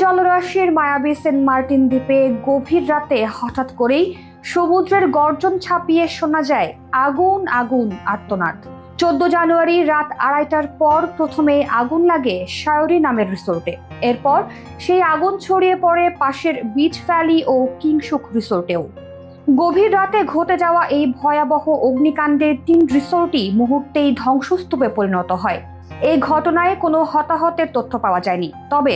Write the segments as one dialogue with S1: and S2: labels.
S1: জলরাশির মায়াবী Saint Martin দ্বীপে গভীর রাতে হঠাৎ করেই সমুদ্রের গর্জন ছাপিয়ে শোনা যায় আগুন আগুন আর্তনাদ। 14 জানুয়ারি রাত 2:30টার পর প্রথমে আগুন লাগে শায়রি নামের রিসোর্টে। এরপর সেই আগুন ছড়িয়ে পড়ে পাশের বিচ ভ্যালি ও কিংশুক রিসোর্টেও। গভীর রাতে ঘটে যাওয়া এই ভয়াবহ অগ্নিকাণ্ডে 3 রিসোর্টই মুহূর্তেই ধ্বংসস্তূপে পরিণত হয়। এই ঘটনায় কোনো হতাহতের তথ্য পাওয়া যায়নি, তবে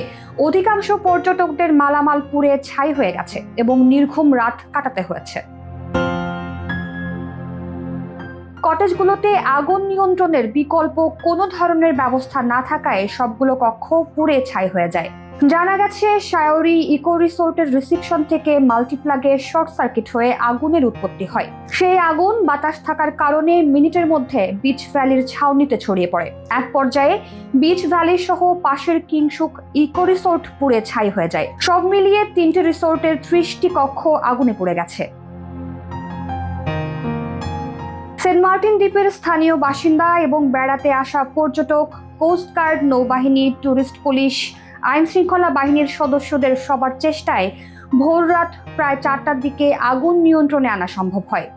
S1: অধিকাংশ পর্যটকদের মালামাল পুড়ে ছাই হয়ে গেছে এবং নির্ঘুম রাত কাটাতে হয়েছে। কটেজগুলোতে আগুন নিয়ন্ত্রণের বিকল্প কোনো ধরনের ব্যবস্থা না থাকায় সবগুলো কক্ষ পুড়ে ছাই হয়ে যায়। জানা গেছে, শায়রি ইকো রিসোর্টের রিসেপশন থেকে মাল্টিপ্লাগে শর্ট সার্কিট হয়ে আগুনের উৎপত্তি হয়। সেই আগুন বাতাস থাকার কারণে মিনিটের মধ্যে বিচ ভ্যালির ছাউনিতে ছড়িয়ে পড়ে। এক পর্যায়ে বিচ ভ্যালি সহ পাশের কিংশুক ইকো রিসোর্ট পুড়ে ছাই হয়ে যায়। সব মিলিয়ে 3টি রিসোর্টের 30টি কক্ষ আগুনে পুড়ে গেছে। সেন্ট মার্টিন দ্বীপের স্থানীয় বাসিন্দা এবং বেড়াতে আসা পর্যটক, কোস্টগার্ড, নৌবাহিনী, ট্যুরিস্ট পুলিশ, আইন শৃঙ্খলা বাহিনীর সদস্যদের সবার চেষ্টায় ভোররাত প্রায় 4টার দিকে আগুন নিয়ন্ত্রণে আনা সম্ভব হয়।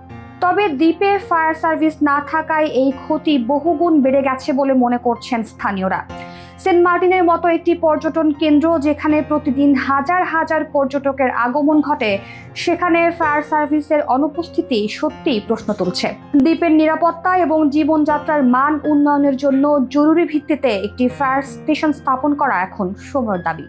S1: তবে দ্বীপে ফায়ার সার্ভিস না থাকায় এই ক্ষতি বহুগুণ বেড়ে গেছে বলে মনে করছেন স্থানীয়রা। সেন্ট মার্টিনের মতো একটি পর্যটন কেন্দ্র, যেখানে প্রতিদিন হাজার হাজার পর্যটকের আগমন ঘটে, সেখানে ফায়ার সার্ভিসের অনুপস্থিতি সত্যিই প্রশ্ন তুলছে। দ্বীপের নিরাপত্তা এবং জীবনযাত্রার মান উন্নয়নের জন্য জরুরি ভিত্তিতে একটি ফায়ার স্টেশন স্থাপন করা এখন সময়ের দাবি।